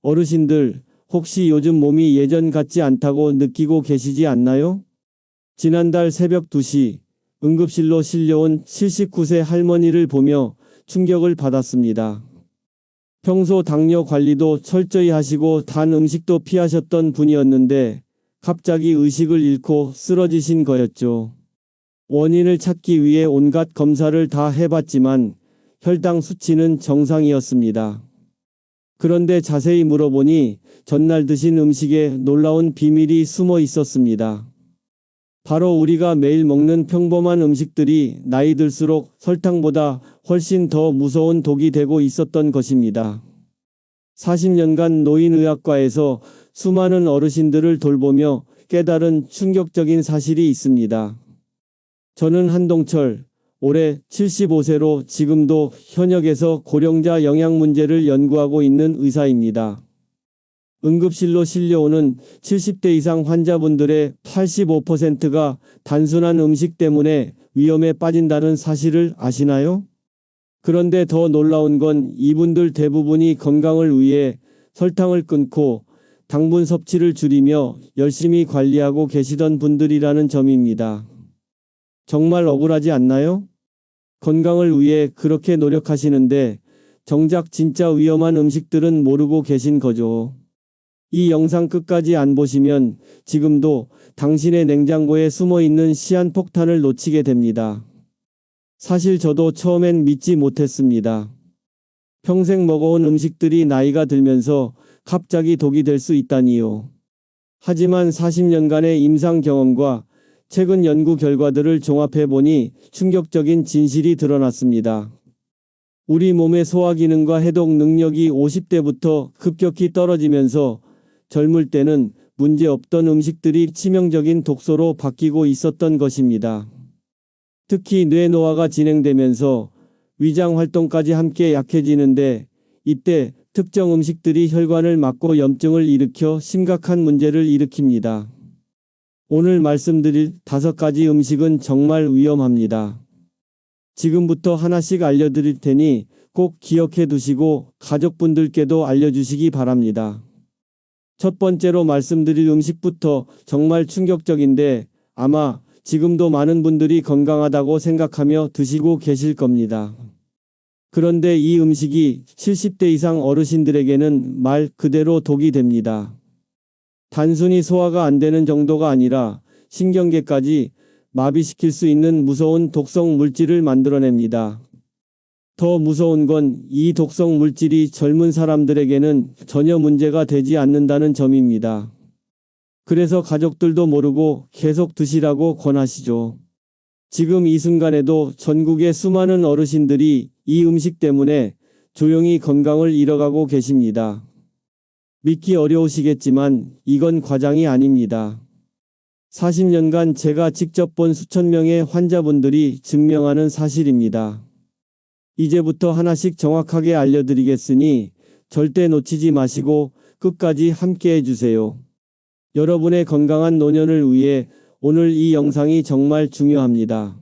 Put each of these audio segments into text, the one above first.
어르신들, 혹시 요즘 몸이 예전 같지 않다고 느끼고 계시지 않나요? 지난달 새벽 2시 응급실로 실려온 79세 할머니를 보며 충격을 받았습니다. 평소 당뇨 관리도 철저히 하시고 단 음식도 피하셨던 분이었는데 갑자기 의식을 잃고 쓰러지신 거였죠. 원인을 찾기 위해 온갖 검사를 다 해봤지만 혈당 수치는 정상이었습니다. 그런데 자세히 물어보니 전날 드신 음식에 놀라운 비밀이 숨어 있었습니다. 바로 우리가 매일 먹는 평범한 음식들이 나이 들수록 설탕보다 훨씬 더 무서운 독이 되고 있었던 것입니다. 40년간 노인의학과에서 수많은 어르신들을 돌보며 깨달은 충격적인 사실이 있습니다. 저는 한동철, 올해 75세로 지금도 현역에서 고령자 영양 문제를 연구하고 있는 의사입니다. 응급실로 실려오는 70대 이상 환자분들의 85%가 단순한 음식 때문에 위험에 빠진다는 사실을 아시나요? 그런데 더 놀라운 건 이분들 대부분이 건강을 위해 설탕을 끊고 당분 섭취를 줄이며 열심히 관리하고 계시던 분들이라는 점입니다. 정말 억울하지 않나요? 건강을 위해 그렇게 노력하시는데 정작 진짜 위험한 음식들은 모르고 계신 거죠. 이 영상 끝까지 안 보시면 지금도 당신의 냉장고에 숨어있는 시한폭탄을 놓치게 됩니다. 사실 저도 처음엔 믿지 못했습니다. 평생 먹어온 음식들이 나이가 들면서 갑자기 독이 될 수 있다니요. 하지만 40년간의 임상 경험과 최근 연구 결과들을 종합해보니 충격적인 진실이 드러났습니다. 우리 몸의 소화 기능과 해독 능력이 50대부터 급격히 떨어지면서 젊을 때는 문제없던 음식들이 치명적인 독소로 바뀌고 있었던 것입니다. 특히 뇌 노화가 진행되면서 위장 활동까지 함께 약해지는데 이때 특정 음식들이 혈관을 막고 염증을 일으켜 심각한 문제를 일으킵니다. 오늘 말씀드릴 5가지 음식은 정말 위험합니다. 지금부터 하나씩 알려드릴 테니 꼭 기억해 두시고 가족분들께도 알려주시기 바랍니다. 첫 번째로 말씀드릴 음식부터 정말 충격적인데 아마 지금도 많은 분들이 건강하다고 생각하며 드시고 계실 겁니다. 그런데 이 음식이 70대 이상 어르신들에게는 말 그대로 독이 됩니다. 단순히 소화가 안 되는 정도가 아니라 신경계까지 마비시킬 수 있는 무서운 독성 물질을 만들어냅니다. 더 무서운 건 이 독성 물질이 젊은 사람들에게는 전혀 문제가 되지 않는다는 점입니다. 그래서 가족들도 모르고 계속 드시라고 권하시죠. 지금 이 순간에도 전국의 수많은 어르신들이 이 음식 때문에 조용히 건강을 잃어가고 계십니다. 믿기 어려우시겠지만 이건 과장이 아닙니다. 40년간 제가 직접 본 수천 명의 환자분들이 증명하는 사실입니다. 이제부터 하나씩 정확하게 알려드리겠으니 절대 놓치지 마시고 끝까지 함께 해주세요. 여러분의 건강한 노년을 위해 오늘 이 영상이 정말 중요합니다.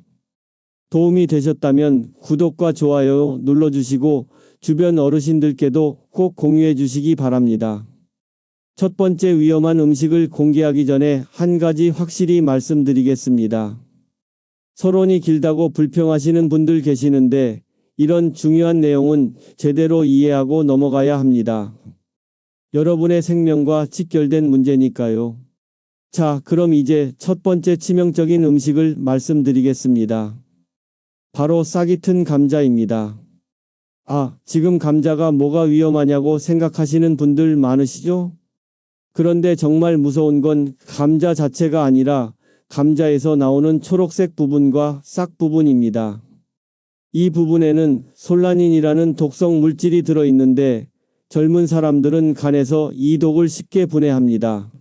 도움이 되셨다면 구독과 좋아요 눌러주시고 주변 어르신들께도 꼭 공유해 주시기 바랍니다. 첫 번째 위험한 음식을 공개하기 전에 한 가지 확실히 말씀드리겠습니다. 서론이 길다고 불평하시는 분들 계시는데 이런 중요한 내용은 제대로 이해하고 넘어가야 합니다. 여러분의 생명과 직결된 문제니까요. 자, 그럼 이제 첫 번째 치명적인 음식을 말씀드리겠습니다. 바로 싹이 튼 감자입니다. 지금 감자가 뭐가 위험하냐고 생각하시는 분들 많으시죠? 그런데 정말 무서운 건 감자 자체가 아니라 감자에서 나오는 초록색 부분과 싹 부분입니다. 이 부분에는 솔라닌이라는 독성 물질이 들어있는데 젊은 사람들은 간에서 이 독을 쉽게 분해합니다.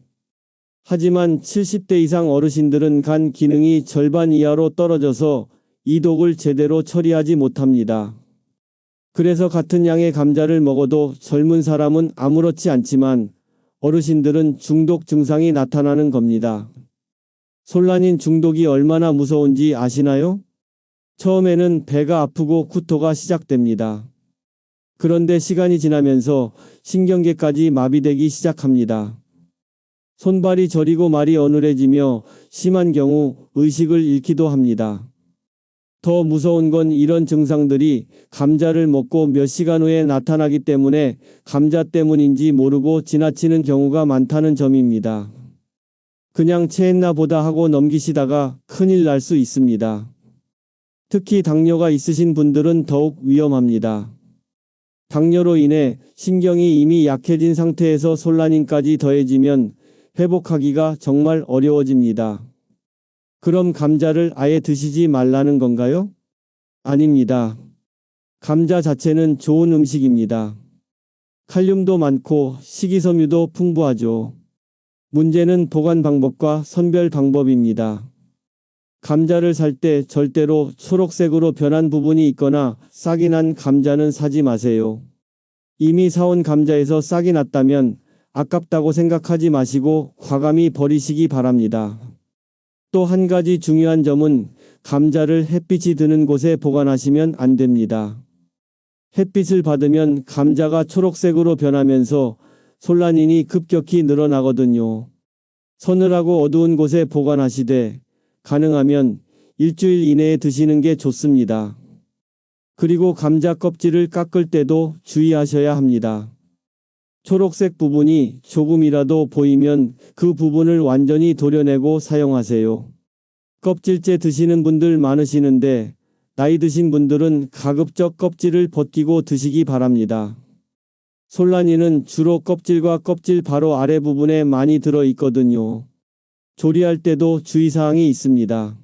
하지만 70대 이상 어르신들은 간 기능이 절반 이하로 떨어져서 이 독을 제대로 처리하지 못합니다. 그래서 같은 양의 감자를 먹어도 젊은 사람은 아무렇지 않지만 어르신들은 중독 증상이 나타나는 겁니다. 솔라닌 중독이 얼마나 무서운지 아시나요? 처음에는 배가 아프고 구토가 시작됩니다. 그런데 시간이 지나면서 신경계까지 마비되기 시작합니다. 손발이 저리고 말이 어눌해지며 심한 경우 의식을 잃기도 합니다. 더 무서운 건 이런 증상들이 감자를 먹고 몇 시간 후에 나타나기 때문에 감자 때문인지 모르고 지나치는 경우가 많다는 점입니다. 그냥 체했나 보다 하고 넘기시다가 큰일 날 수 있습니다. 특히 당뇨가 있으신 분들은 더욱 위험합니다. 당뇨로 인해 신경이 이미 약해진 상태에서 솔라닌까지 더해지면 회복하기가 정말 어려워집니다. 그럼 감자를 아예 드시지 말라는 건가요? 아닙니다. 감자 자체는 좋은 음식입니다. 칼륨도 많고 식이섬유도 풍부하죠. 문제는 보관 방법과 선별 방법입니다. 감자를 살 때 절대로 초록색으로 변한 부분이 있거나 싹이 난 감자는 사지 마세요. 이미 사온 감자에서 싹이 났다면 아깝다고 생각하지 마시고 과감히 버리시기 바랍니다. 또 한 가지 중요한 점은 감자를 햇빛이 드는 곳에 보관하시면 안 됩니다. 햇빛을 받으면 감자가 초록색으로 변하면서 솔라닌이 급격히 늘어나거든요. 서늘하고 어두운 곳에 보관하시되 가능하면 일주일 이내에 드시는 게 좋습니다. 그리고 감자 껍질을 깎을 때도 주의하셔야 합니다. 초록색 부분이 조금이라도 보이면 그 부분을 완전히 도려내고 사용하세요. 껍질째 드시는 분들 많으시는데 나이 드신 분들은 가급적 껍질을 벗기고 드시기 바랍니다. 솔라닌은 주로 껍질과 껍질 바로 아래 부분에 많이 들어 있거든요. 조리할 때도 주의사항이 있습니다.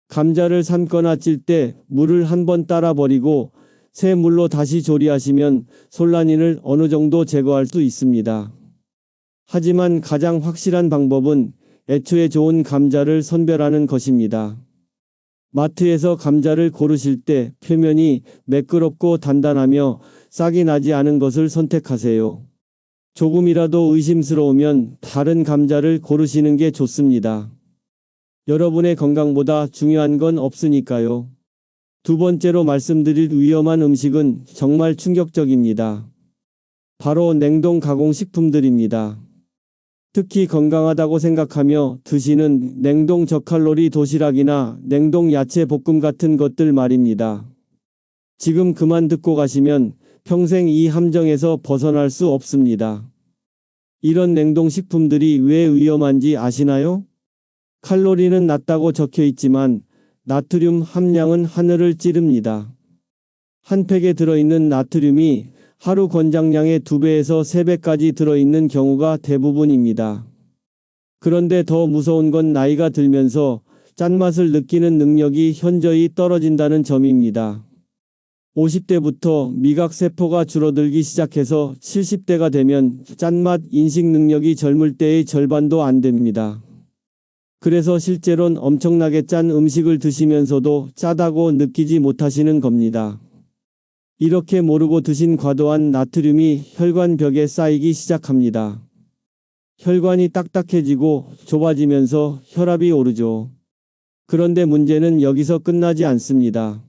감자를 삶거나 찔 때 물을 한번 따라 버리고 새 물로 다시 조리하시면 솔라닌을 어느 정도 제거할 수 있습니다. 하지만 가장 확실한 방법은 애초에 좋은 감자를 선별하는 것입니다. 마트에서 감자를 고르실 때 표면이 매끄럽고 단단하며 싹이 나지 않은 것을 선택하세요. 조금이라도 의심스러우면 다른 감자를 고르시는 게 좋습니다. 여러분의 건강보다 중요한 건 없으니까요. 두 번째로 말씀드릴 위험한 음식은 정말 충격적입니다. 바로 냉동 가공식품들입니다. 특히 건강하다고 생각하며 드시는 냉동 저칼로리 도시락이나 냉동 야채 볶음 같은 것들 말입니다. 지금 그만 듣고 가시면 평생 이 함정에서 벗어날 수 없습니다. 이런 냉동식품들이 왜 위험한지 아시나요? 칼로리는 낮다고 적혀 있지만 나트륨 함량은 하늘을 찌릅니다. 한 팩에 들어있는 나트륨이 하루 권장량의 2배에서 3배까지 들어있는 경우가 대부분입니다. 그런데 더 무서운 건 나이가 들면서 짠맛을 느끼는 능력이 현저히 떨어진다는 점입니다. 50대부터 미각세포가 줄어들기 시작해서 70대가 되면 짠맛 인식 능력이 젊을 때의 절반도 안 됩니다. 그래서 실제로는 엄청나게 짠 음식을 드시면서도 짜다고 느끼지 못하시는 겁니다. 이렇게 모르고 드신 과도한 나트륨이 혈관벽에 쌓이기 시작합니다. 혈관이 딱딱해지고 좁아지면서 혈압이 오르죠. 그런데 문제는 여기서 끝나지 않습니다.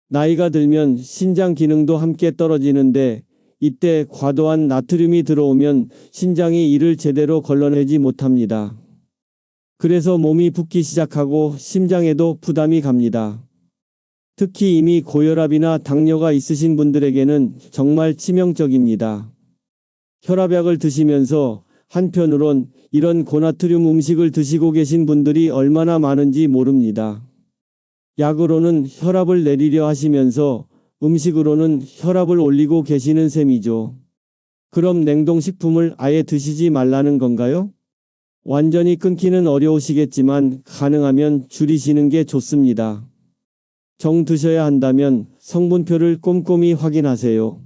나이가 들면 신장 기능도 함께 떨어지는데 이때 과도한 나트륨이 들어오면 신장이 이를 제대로 걸러내지 못합니다. 그래서 몸이 붓기 시작하고 심장에도 부담이 갑니다. 특히 이미 고혈압이나 당뇨가 있으신 분들에게는 정말 치명적입니다. 혈압약을 드시면서 한편으론 이런 고나트륨 음식을 드시고 계신 분들이 얼마나 많은지 모릅니다. 약으로는 혈압을 내리려 하시면서 음식으로는 혈압을 올리고 계시는 셈이죠. 그럼 냉동식품을 아예 드시지 말라는 건가요? 완전히 끊기는 어려우시겠지만 가능하면 줄이시는 게 좋습니다. 정 드셔야 한다면 성분표를 꼼꼼히 확인하세요.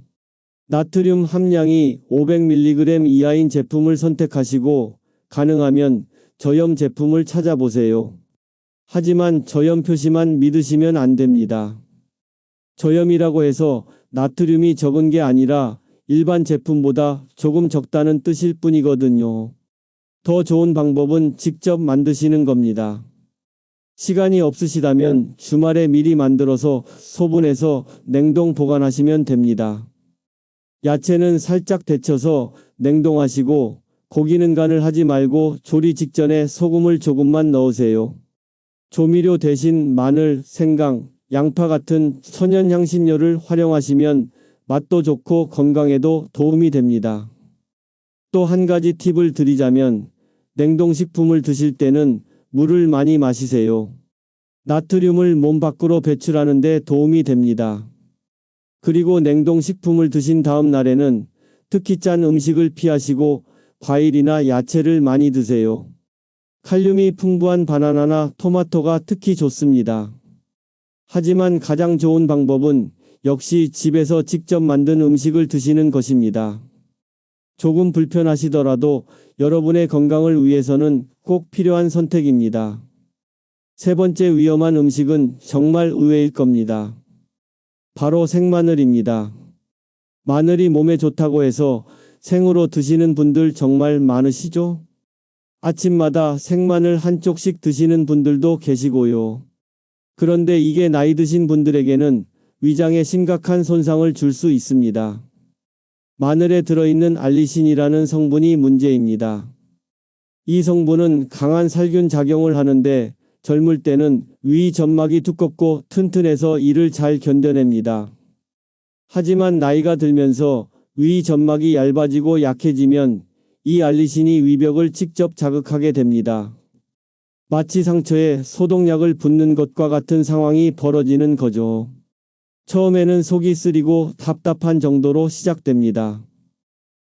나트륨 함량이 500mg 이하인 제품을 선택하시고 가능하면 저염 제품을 찾아보세요. 하지만 저염 표시만 믿으시면 안 됩니다. 저염이라고 해서 나트륨이 적은 게 아니라 일반 제품보다 조금 적다는 뜻일 뿐이거든요. 더 좋은 방법은 직접 만드시는 겁니다. 시간이 없으시다면 주말에 미리 만들어서 소분해서 냉동 보관하시면 됩니다. 야채는 살짝 데쳐서 냉동하시고 고기는 간을 하지 말고 조리 직전에 소금을 조금만 넣으세요. 조미료 대신 마늘, 생강, 양파 같은 천연 향신료를 활용하시면 맛도 좋고 건강에도 도움이 됩니다. 또 한 가지 팁을 드리자면 냉동식품을 드실 때는 물을 많이 마시세요. 나트륨을 몸 밖으로 배출하는 데 도움이 됩니다. 그리고 냉동식품을 드신 다음 날에는 특히 짠 음식을 피하시고 과일이나 야채를 많이 드세요. 칼륨이 풍부한 바나나나 토마토가 특히 좋습니다. 하지만 가장 좋은 방법은 역시 집에서 직접 만든 음식을 드시는 것입니다. 조금 불편하시더라도 여러분의 건강을 위해서는 꼭 필요한 선택입니다. 세 번째 위험한 음식은 정말 의외일 겁니다. 바로 생마늘입니다. 마늘이 몸에 좋다고 해서 생으로 드시는 분들 정말 많으시죠? 아침마다 생마늘 한 쪽씩 드시는 분들도 계시고요. 그런데 이게 나이 드신 분들에게는 위장에 심각한 손상을 줄 수 있습니다. 마늘에 들어있는 알리신이라는 성분이 문제입니다. 이 성분은 강한 살균 작용을 하는데 젊을 때는 위 점막이 두껍고 튼튼해서 이를 잘 견뎌냅니다. 하지만 나이가 들면서 위 점막이 얇아지고 약해지면 이 알리신이 위벽을 직접 자극하게 됩니다. 마치 상처에 소독약을 붓는 것과 같은 상황이 벌어지는 거죠. 처음에는 속이 쓰리고 답답한 정도로 시작됩니다.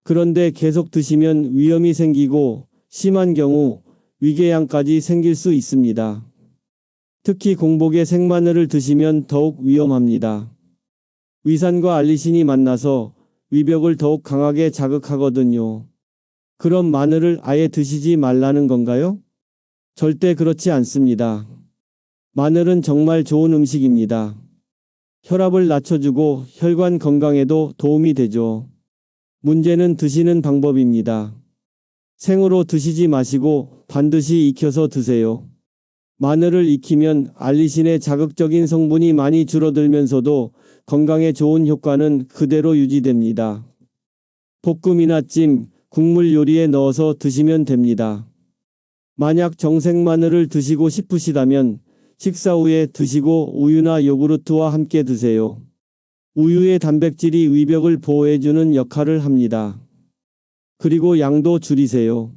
그런데 계속 드시면 위염이 생기고 심한 경우 위궤양까지 생길 수 있습니다. 특히 공복에 생마늘을 드시면 더욱 위험합니다. 위산과 알리신이 만나서 위벽을 더욱 강하게 자극하거든요. 그럼 마늘을 아예 드시지 말라는 건가요? 절대 그렇지 않습니다. 마늘은 정말 좋은 음식입니다. 혈압을 낮춰주고 혈관 건강에도 도움이 되죠. 문제는 드시는 방법입니다. 생으로 드시지 마시고 반드시 익혀서 드세요. 마늘을 익히면 알리신의 자극적인 성분이 많이 줄어들면서도 건강에 좋은 효과는 그대로 유지됩니다. 볶음이나 찜, 국물 요리에 넣어서 드시면 됩니다. 만약 정생 마늘을 드시고 싶으시다면 식사 후에 드시고 우유나 요구르트와 함께 드세요. 우유의 단백질이 위벽을 보호해주는 역할을 합니다. 그리고 양도 줄이세요.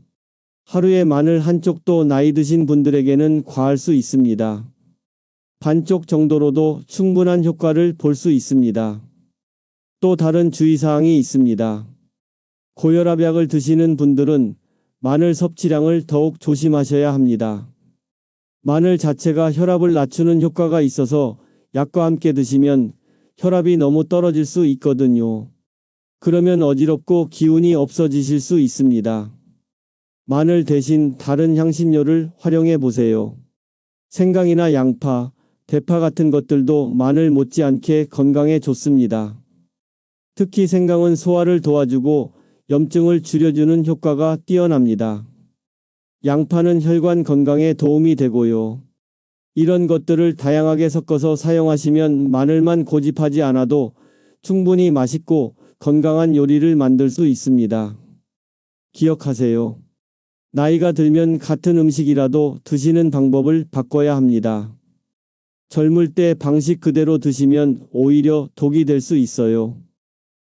하루에 마늘 한 쪽도 나이 드신 분들에게는 과할 수 있습니다. 반쪽 정도로도 충분한 효과를 볼 수 있습니다. 또 다른 주의사항이 있습니다. 고혈압약을 드시는 분들은 마늘 섭취량을 더욱 조심하셔야 합니다. 마늘 자체가 혈압을 낮추는 효과가 있어서 약과 함께 드시면 혈압이 너무 떨어질 수 있거든요. 그러면 어지럽고 기운이 없어지실 수 있습니다. 마늘 대신 다른 향신료를 활용해 보세요. 생강이나 양파, 대파 같은 것들도 마늘 못지않게 건강에 좋습니다. 특히 생강은 소화를 도와주고 염증을 줄여주는 효과가 뛰어납니다. 양파는 혈관 건강에 도움이 되고요. 이런 것들을 다양하게 섞어서 사용하시면 마늘만 고집하지 않아도 충분히 맛있고 건강한 요리를 만들 수 있습니다. 기억하세요. 나이가 들면 같은 음식이라도 드시는 방법을 바꿔야 합니다. 젊을 때 방식 그대로 드시면 오히려 독이 될 수 있어요.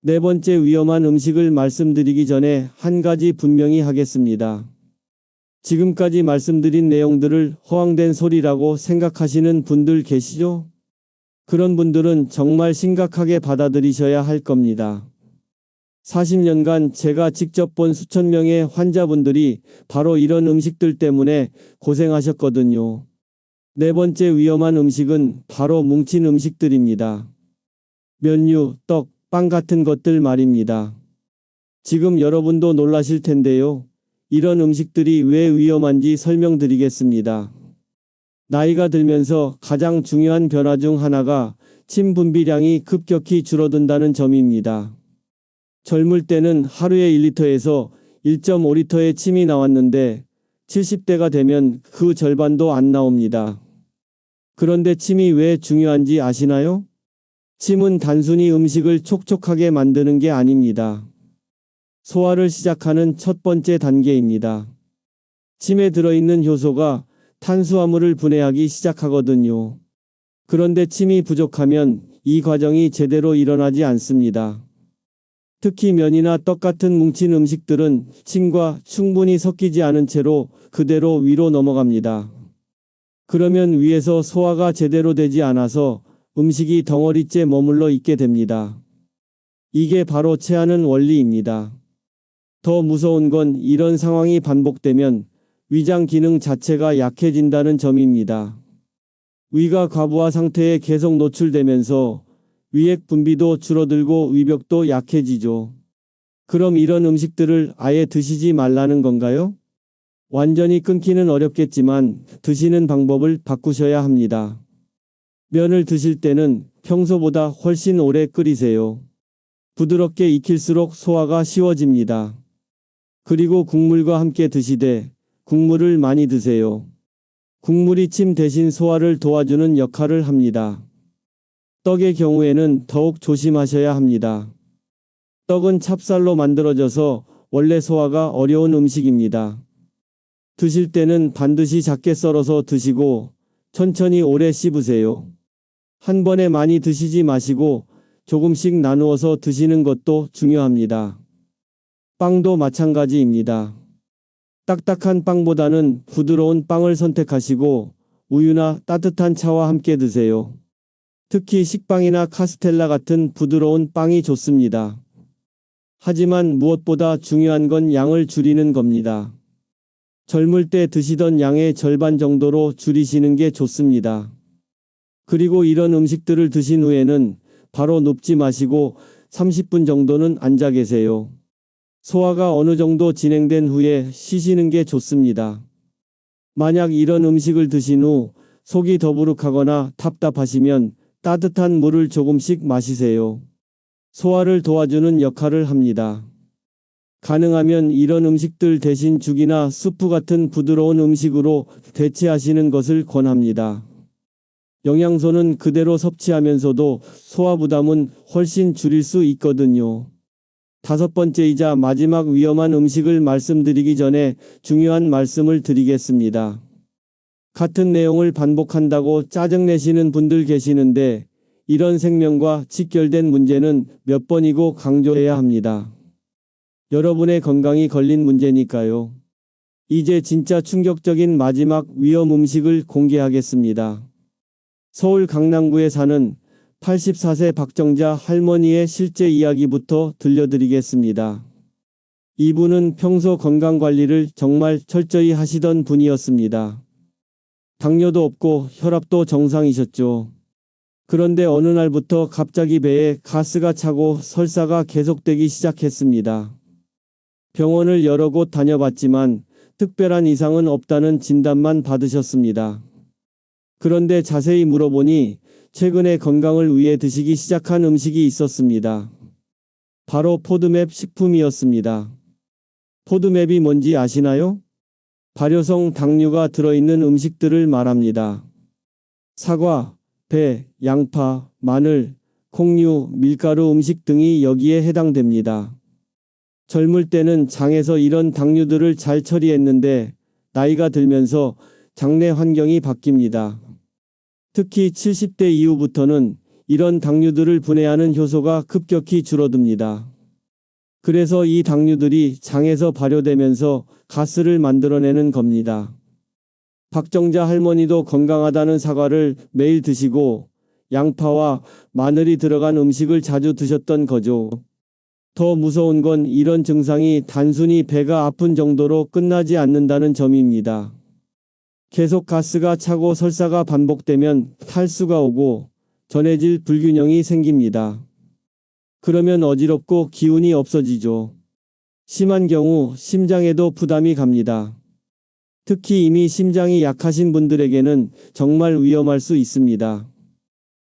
네 번째 위험한 음식을 말씀드리기 전에 한 가지 분명히 하겠습니다. 지금까지 말씀드린 내용들을 허황된 소리라고 생각하시는 분들 계시죠? 그런 분들은 정말 심각하게 받아들이셔야 할 겁니다. 40년간 제가 직접 본 수천 명의 환자분들이 바로 이런 음식들 때문에 고생하셨거든요. 네 번째 위험한 음식은 바로 뭉친 음식들입니다. 면류, 떡, 빵 같은 것들 말입니다. 지금 여러분도 놀라실 텐데요. 이런 음식들이 왜 위험한지 설명드리겠습니다. 나이가 들면서 가장 중요한 변화 중 하나가 침 분비량이 급격히 줄어든다는 점입니다. 젊을 때는 하루에 1리터에서 1.5리터의 침이 나왔는데 70대가 되면 그 절반도 안 나옵니다. 그런데 침이 왜 중요한지 아시나요? 침은 단순히 음식을 촉촉하게 만드는 게 아닙니다. 소화를 시작하는 첫 번째 단계입니다. 침에 들어있는 효소가 탄수화물을 분해하기 시작하거든요. 그런데 침이 부족하면 이 과정이 제대로 일어나지 않습니다. 특히 면이나 떡 같은 뭉친 음식들은 침과 충분히 섞이지 않은 채로 그대로 위로 넘어갑니다. 그러면 위에서 소화가 제대로 되지 않아서 음식이 덩어리째 머물러 있게 됩니다. 이게 바로 체하는 원리입니다. 더 무서운 건 이런 상황이 반복되면 위장 기능 자체가 약해진다는 점입니다. 위가 과부하 상태에 계속 노출되면서 위액 분비도 줄어들고 위벽도 약해지죠. 그럼 이런 음식들을 아예 드시지 말라는 건가요? 완전히 끊기는 어렵겠지만 드시는 방법을 바꾸셔야 합니다. 면을 드실 때는 평소보다 훨씬 오래 끓이세요. 부드럽게 익힐수록 소화가 쉬워집니다. 그리고 국물과 함께 드시되 국물을 많이 드세요. 국물이 침 대신 소화를 도와주는 역할을 합니다. 떡의 경우에는 더욱 조심하셔야 합니다. 떡은 찹쌀로 만들어져서 원래 소화가 어려운 음식입니다. 드실 때는 반드시 작게 썰어서 드시고 천천히 오래 씹으세요. 한 번에 많이 드시지 마시고 조금씩 나누어서 드시는 것도 중요합니다. 빵도 마찬가지입니다. 딱딱한 빵보다는 부드러운 빵을 선택하시고 우유나 따뜻한 차와 함께 드세요. 특히 식빵이나 카스텔라 같은 부드러운 빵이 좋습니다. 하지만 무엇보다 중요한 건 양을 줄이는 겁니다. 젊을 때 드시던 양의 절반 정도로 줄이시는 게 좋습니다. 그리고 이런 음식들을 드신 후에는 바로 눕지 마시고 30분 정도는 앉아 계세요. 소화가 어느 정도 진행된 후에 쉬시는 게 좋습니다. 만약 이런 음식을 드신 후 속이 더부룩하거나 답답하시면 따뜻한 물을 조금씩 마시세요. 소화를 도와주는 역할을 합니다. 가능하면 이런 음식들 대신 죽이나 수프 같은 부드러운 음식으로 대체하시는 것을 권합니다. 영양소는 그대로 섭취하면서도 소화 부담은 훨씬 줄일 수 있거든요. 다섯 번째이자 마지막 위험한 음식을 말씀드리기 전에 중요한 말씀을 드리겠습니다. 같은 내용을 반복한다고 짜증내시는 분들 계시는데 이런 생명과 직결된 문제는 몇 번이고 강조해야 합니다. 여러분의 건강이 걸린 문제니까요. 이제 진짜 충격적인 마지막 위험 음식을 공개하겠습니다. 서울 강남구에 사는 84세 박정자 할머니의 실제 이야기부터 들려드리겠습니다. 이분은 평소 건강관리를 정말 철저히 하시던 분이었습니다. 당뇨도 없고 혈압도 정상이셨죠. 그런데 어느 날부터 갑자기 배에 가스가 차고 설사가 계속되기 시작했습니다. 병원을 여러 곳 다녀봤지만 특별한 이상은 없다는 진단만 받으셨습니다. 그런데 자세히 물어보니 최근에 건강을 위해 드시기 시작한 음식이 있었습니다. 바로 포드맵 식품이었습니다. 포드맵이 뭔지 아시나요? 발효성 당류가 들어있는 음식들을 말합니다. 사과, 배, 양파, 마늘, 콩류, 밀가루 음식 등이 여기에 해당됩니다. 젊을 때는 장에서 이런 당류들을 잘 처리했는데 나이가 들면서 장내 환경이 바뀝니다. 특히 70대 이후부터는 이런 당류들을 분해하는 효소가 급격히 줄어듭니다. 그래서 이 당류들이 장에서 발효되면서 가스를 만들어내는 겁니다. 박정자 할머니도 건강하다는 사과를 매일 드시고 양파와 마늘이 들어간 음식을 자주 드셨던 거죠. 더 무서운 건 이런 증상이 단순히 배가 아픈 정도로 끝나지 않는다는 점입니다. 계속 가스가 차고 설사가 반복되면 탈수가 오고 전해질 불균형이 생깁니다. 그러면 어지럽고 기운이 없어지죠. 심한 경우 심장에도 부담이 갑니다. 특히 이미 심장이 약하신 분들에게는 정말 위험할 수 있습니다.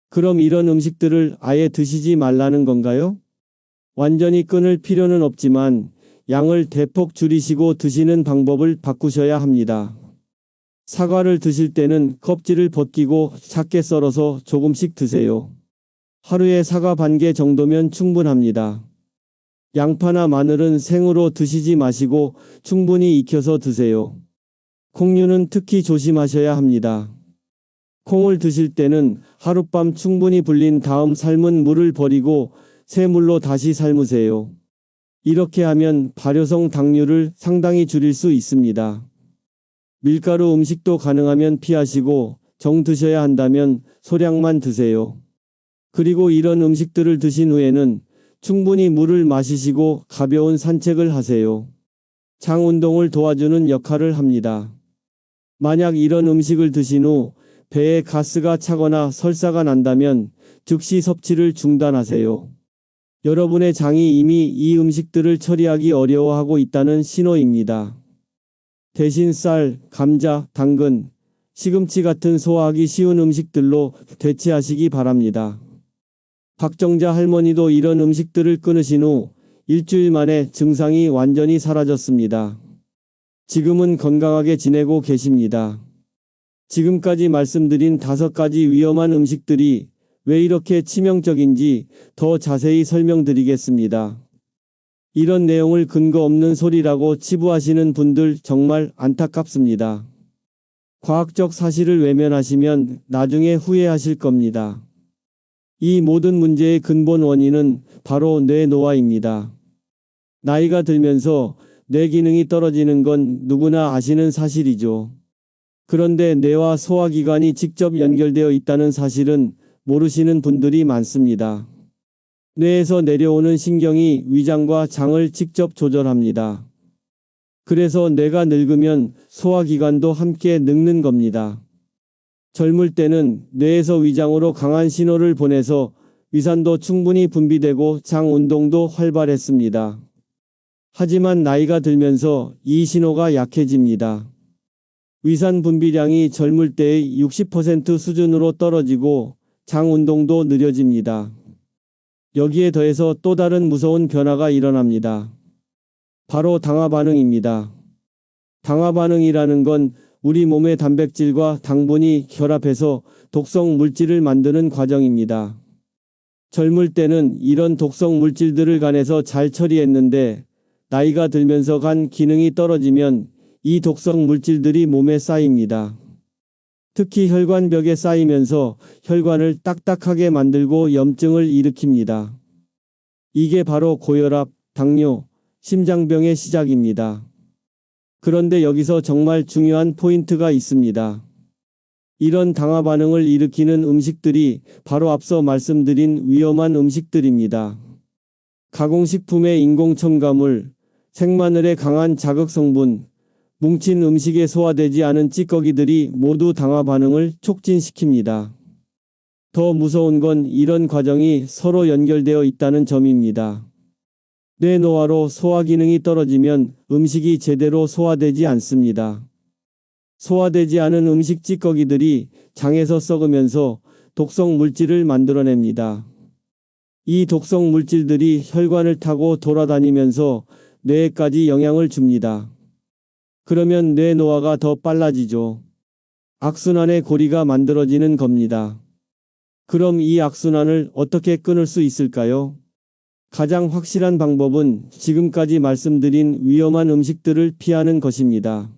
그럼 이런 음식들을 아예 드시지 말라는 건가요? 완전히 끊을 필요는 없지만 양을 대폭 줄이시고 드시는 방법을 바꾸셔야 합니다. 사과를 드실 때는 껍질을 벗기고 작게 썰어서 조금씩 드세요. 하루에 사과 반 개 정도면 충분합니다. 양파나 마늘은 생으로 드시지 마시고 충분히 익혀서 드세요. 콩류는 특히 조심하셔야 합니다. 콩을 드실 때는 하룻밤 충분히 불린 다음 삶은 물을 버리고 새 물로 다시 삶으세요. 이렇게 하면 발효성 당류를 상당히 줄일 수 있습니다. 밀가루 음식도 가능하면 피하시고 정 드셔야 한다면 소량만 드세요. 그리고 이런 음식들을 드신 후에는 충분히 물을 마시시고 가벼운 산책을 하세요. 장 운동을 도와주는 역할을 합니다. 만약 이런 음식을 드신 후 배에 가스가 차거나 설사가 난다면 즉시 섭취를 중단하세요. 여러분의 장이 이미 이 음식들을 처리하기 어려워하고 있다는 신호입니다. 대신 쌀, 감자, 당근, 시금치 같은 소화하기 쉬운 음식들로 대체하시기 바랍니다. 박정자 할머니도 이런 음식들을 끊으신 후 일주일 만에 증상이 완전히 사라졌습니다. 지금은 건강하게 지내고 계십니다. 지금까지 말씀드린 5가지 위험한 음식들이 왜 이렇게 치명적인지 더 자세히 설명드리겠습니다. 이런 내용을 근거 없는 소리라고 치부하시는 분들 정말 안타깝습니다. 과학적 사실을 외면하시면 나중에 후회하실 겁니다. 이 모든 문제의 근본 원인은 바로 뇌노화입니다. 나이가 들면서 뇌 기능이 떨어지는 건 누구나 아시는 사실이죠. 그런데 뇌와 소화기관이 직접 연결되어 있다는 사실은 모르시는 분들이 많습니다. 뇌에서 내려오는 신경이 위장과 장을 직접 조절합니다. 그래서 뇌가 늙으면 소화기관도 함께 늙는 겁니다. 젊을 때는 뇌에서 위장으로 강한 신호를 보내서 위산도 충분히 분비되고 장 운동도 활발했습니다. 하지만 나이가 들면서 이 신호가 약해집니다. 위산 분비량이 젊을 때의 60% 수준으로 떨어지고 장 운동도 느려집니다. 여기에 더해서 또 다른 무서운 변화가 일어납니다. 바로 당화 반응입니다. 당화 반응이라는 건 우리 몸의 단백질과 당분이 결합해서 독성 물질을 만드는 과정입니다. 젊을 때는 이런 독성 물질들을 간에서 잘 처리했는데 나이가 들면서 간 기능이 떨어지면 이 독성 물질들이 몸에 쌓입니다. 특히 혈관벽에 쌓이면서 혈관을 딱딱하게 만들고 염증을 일으킵니다. 이게 바로 고혈압, 당뇨, 심장병의 시작입니다. 그런데 여기서 정말 중요한 포인트가 있습니다. 이런 당화 반응을 일으키는 음식들이 바로 앞서 말씀드린 위험한 음식들입니다. 가공식품의 인공 첨가물, 생마늘의 강한 자극 성분, 뭉친 음식에 소화되지 않은 찌꺼기들이 모두 당화 반응을 촉진시킵니다. 더 무서운 건 이런 과정이 서로 연결되어 있다는 점입니다. 뇌노화로 소화 기능이 떨어지면 음식이 제대로 소화되지 않습니다. 소화되지 않은 음식 찌꺼기들이 장에서 썩으면서 독성 물질을 만들어냅니다. 이 독성 물질들이 혈관을 타고 돌아다니면서 뇌에까지 영향을 줍니다. 그러면 뇌노화가 더 빨라지죠. 악순환의 고리가 만들어지는 겁니다. 그럼 이 악순환을 어떻게 끊을 수 있을까요? 가장 확실한 방법은 지금까지 말씀드린 위험한 음식들을 피하는 것입니다.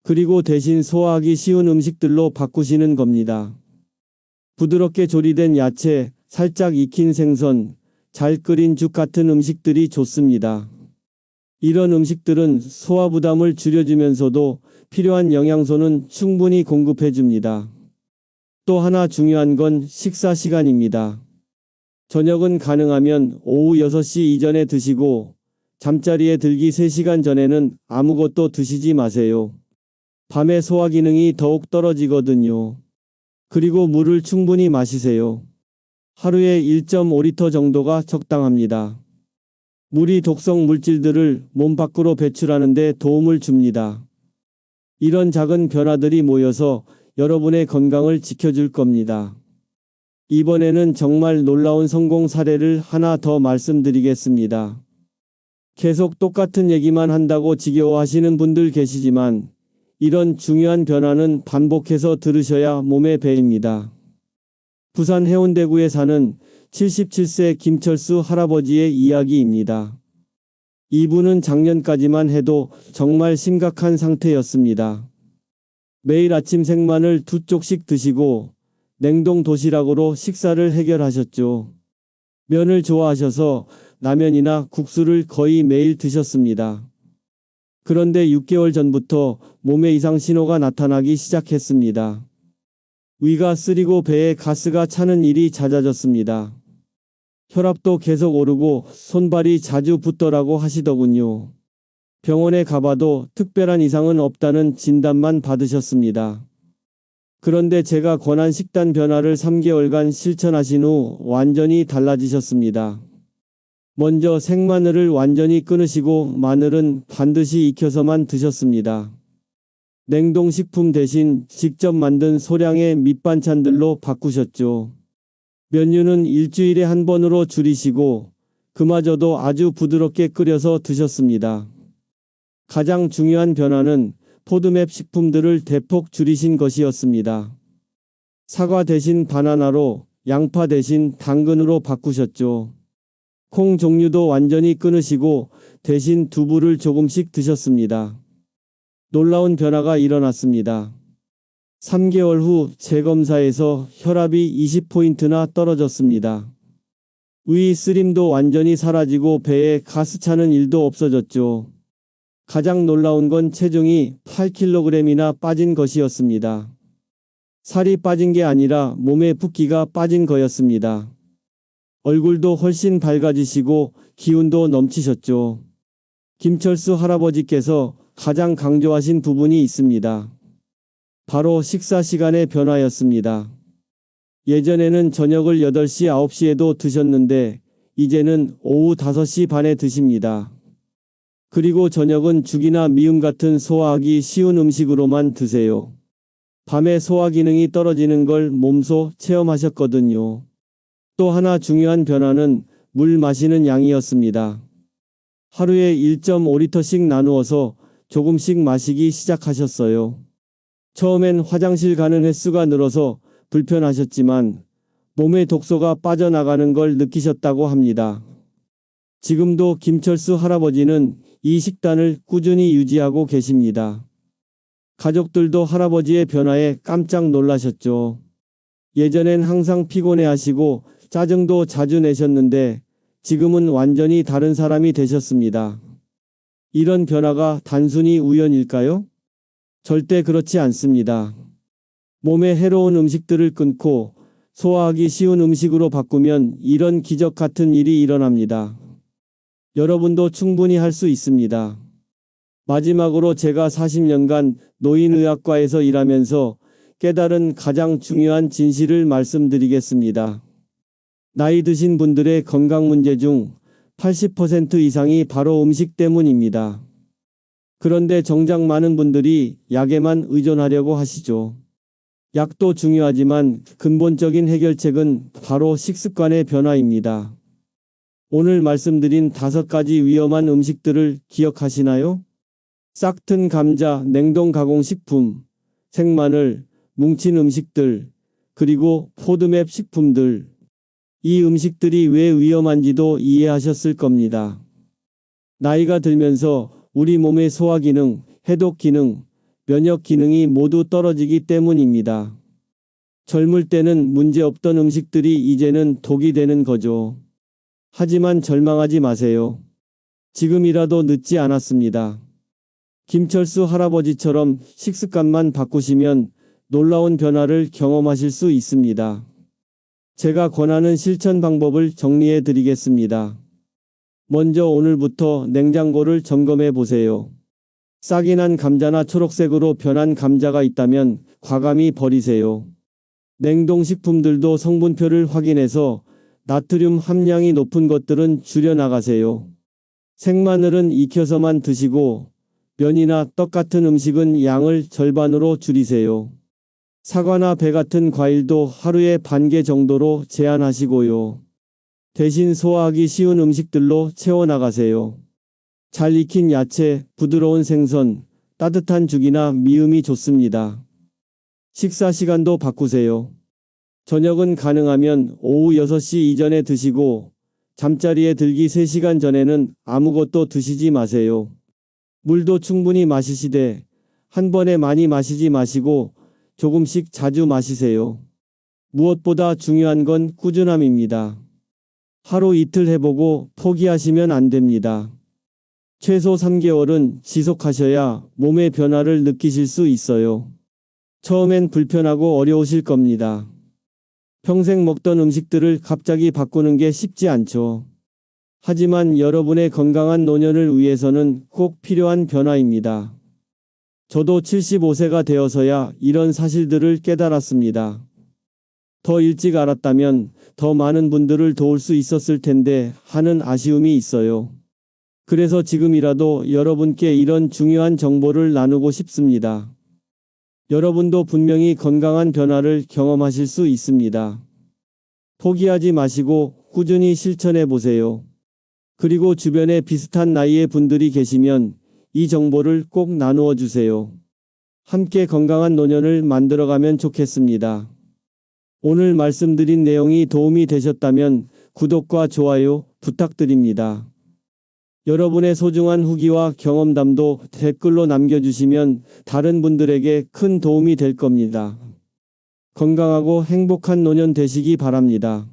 그리고 대신 소화하기 쉬운 음식들로 바꾸시는 겁니다. 부드럽게 조리된 야채, 살짝 익힌 생선, 잘 끓인 죽 같은 음식들이 좋습니다. 이런 음식들은 소화 부담을 줄여주면서도 필요한 영양소는 충분히 공급해줍니다. 또 하나 중요한 건 식사 시간입니다. 저녁은 가능하면 오후 6시 이전에 드시고 잠자리에 들기 3시간 전에는 아무것도 드시지 마세요. 밤에 소화 기능이 더욱 떨어지거든요. 그리고 물을 충분히 마시세요. 하루에 1.5리터 정도가 적당합니다. 물이 독성 물질들을 몸 밖으로 배출하는 데 도움을 줍니다. 이런 작은 변화들이 모여서 여러분의 건강을 지켜줄 겁니다. 이번에는 정말 놀라운 성공 사례를 하나 더 말씀드리겠습니다. 계속 똑같은 얘기만 한다고 지겨워하시는 분들 계시지만 이런 중요한 변화는 반복해서 들으셔야 몸에 배입니다. 부산 해운대구에 사는 77세 김철수 할아버지의 이야기입니다. 이분은 작년까지만 해도 정말 심각한 상태였습니다. 매일 아침 생마늘 2쪽씩 드시고 냉동 도시락으로 식사를 해결하셨죠. 면을 좋아하셔서 라면이나 국수를 거의 매일 드셨습니다. 그런데 6개월 전부터 몸에 이상 신호가 나타나기 시작했습니다. 위가 쓰리고 배에 가스가 차는 일이 잦아졌습니다. 혈압도 계속 오르고 손발이 자주 붓더라고 하시더군요. 병원에 가봐도 특별한 이상은 없다는 진단만 받으셨습니다. 그런데 제가 권한 식단 변화를 3개월간 실천하신 후 완전히 달라지셨습니다. 먼저 생마늘을 완전히 끊으시고 마늘은 반드시 익혀서만 드셨습니다. 냉동식품 대신 직접 만든 소량의 밑반찬들로 바꾸셨죠. 면류는 일주일에 한 번으로 줄이시고 그마저도 아주 부드럽게 끓여서 드셨습니다. 가장 중요한 변화는 포드맵 식품들을 대폭 줄이신 것이었습니다. 사과 대신 바나나로, 양파 대신 당근으로 바꾸셨죠. 콩 종류도 완전히 끊으시고 대신 두부를 조금씩 드셨습니다. 놀라운 변화가 일어났습니다. 3개월 후 재검사에서 혈압이 20포인트나 떨어졌습니다. 위 쓰림도 완전히 사라지고 배에 가스 차는 일도 없어졌죠. 가장 놀라운 건 체중이 8kg이나 빠진 것이었습니다. 살이 빠진 게 아니라 몸에 붓기가 빠진 거였습니다. 얼굴도 훨씬 밝아지시고 기운도 넘치셨죠. 김철수 할아버지께서 가장 강조하신 부분이 있습니다. 바로 식사 시간의 변화였습니다. 예전에는 저녁을 8시, 9시에도 드셨는데 이제는 오후 5시 반에 드십니다. 그리고 저녁은 죽이나 미음 같은 소화하기 쉬운 음식으로만 드세요. 밤에 소화 기능이 떨어지는 걸 몸소 체험하셨거든요. 또 하나 중요한 변화는 물 마시는 양이었습니다. 하루에 1.5리터씩 나누어서 조금씩 마시기 시작하셨어요. 처음엔 화장실 가는 횟수가 늘어서 불편하셨지만 몸의 독소가 빠져나가는 걸 느끼셨다고 합니다. 지금도 김철수 할아버지는 이 식단을 꾸준히 유지하고 계십니다. 가족들도 할아버지의 변화에 깜짝 놀라셨죠. 예전엔 항상 피곤해하시고 짜증도 자주 내셨는데 지금은 완전히 다른 사람이 되셨습니다. 이런 변화가 단순히 우연일까요? 절대 그렇지 않습니다. 몸에 해로운 음식들을 끊고 소화하기 쉬운 음식으로 바꾸면 이런 기적 같은 일이 일어납니다. 여러분도 충분히 할 수 있습니다. 마지막으로 제가 40년간 노인의학과에서 일하면서 깨달은 가장 중요한 진실을 말씀드리겠습니다. 나이 드신 분들의 건강 문제 중 80% 이상이 바로 음식 때문입니다. 그런데 정작 많은 분들이 약에만 의존하려고 하시죠. 약도 중요하지만 근본적인 해결책은 바로 식습관의 변화입니다. 오늘 말씀드린 5가지 위험한 음식들을 기억하시나요? 싹튼 감자, 냉동 가공식품, 생마늘, 뭉친 음식들, 그리고 포드맵 식품들. 이 음식들이 왜 위험한지도 이해하셨을 겁니다. 나이가 들면서 우리 몸의 소화 기능, 해독 기능, 면역 기능이 모두 떨어지기 때문입니다. 젊을 때는 문제없던 음식들이 이제는 독이 되는 거죠. 하지만 절망하지 마세요. 지금이라도 늦지 않았습니다. 김철수 할아버지처럼 식습관만 바꾸시면 놀라운 변화를 경험하실 수 있습니다. 제가 권하는 실천 방법을 정리해 드리겠습니다. 먼저 오늘부터 냉장고를 점검해 보세요. 싹이 난 감자나 초록색으로 변한 감자가 있다면 과감히 버리세요. 냉동식품들도 성분표를 확인해서 나트륨 함량이 높은 것들은 줄여나가세요. 생마늘은 익혀서만 드시고 면이나 떡 같은 음식은 양을 절반으로 줄이세요. 사과나 배 같은 과일도 하루에 반 개 정도로 제한하시고요. 대신 소화하기 쉬운 음식들로 채워나가세요. 잘 익힌 야채, 부드러운 생선, 따뜻한 죽이나 미음이 좋습니다. 식사 시간도 바꾸세요. 저녁은 가능하면 오후 6시 이전에 드시고 잠자리에 들기 3시간 전에는 아무것도 드시지 마세요. 물도 충분히 마시시되 한 번에 많이 마시지 마시고 조금씩 자주 마시세요. 무엇보다 중요한 건 꾸준함입니다. 하루 이틀 해보고 포기하시면 안 됩니다. 최소 3개월은 지속하셔야 몸의 변화를 느끼실 수 있어요. 처음엔 불편하고 어려우실 겁니다. 평생 먹던 음식들을 갑자기 바꾸는 게 쉽지 않죠. 하지만 여러분의 건강한 노년을 위해서는 꼭 필요한 변화입니다. 저도 75세가 되어서야 이런 사실들을 깨달았습니다. 더 일찍 알았다면 더 많은 분들을 도울 수 있었을 텐데 하는 아쉬움이 있어요. 그래서 지금이라도 여러분께 이런 중요한 정보를 나누고 싶습니다. 여러분도 분명히 건강한 변화를 경험하실 수 있습니다. 포기하지 마시고 꾸준히 실천해 보세요. 그리고 주변에 비슷한 나이의 분들이 계시면 이 정보를 꼭 나누어 주세요. 함께 건강한 노년을 만들어가면 좋겠습니다. 오늘 말씀드린 내용이 도움이 되셨다면 구독과 좋아요 부탁드립니다. 여러분의 소중한 후기와 경험담도 댓글로 남겨주시면 다른 분들에게 큰 도움이 될 겁니다. 건강하고 행복한 노년 되시기 바랍니다.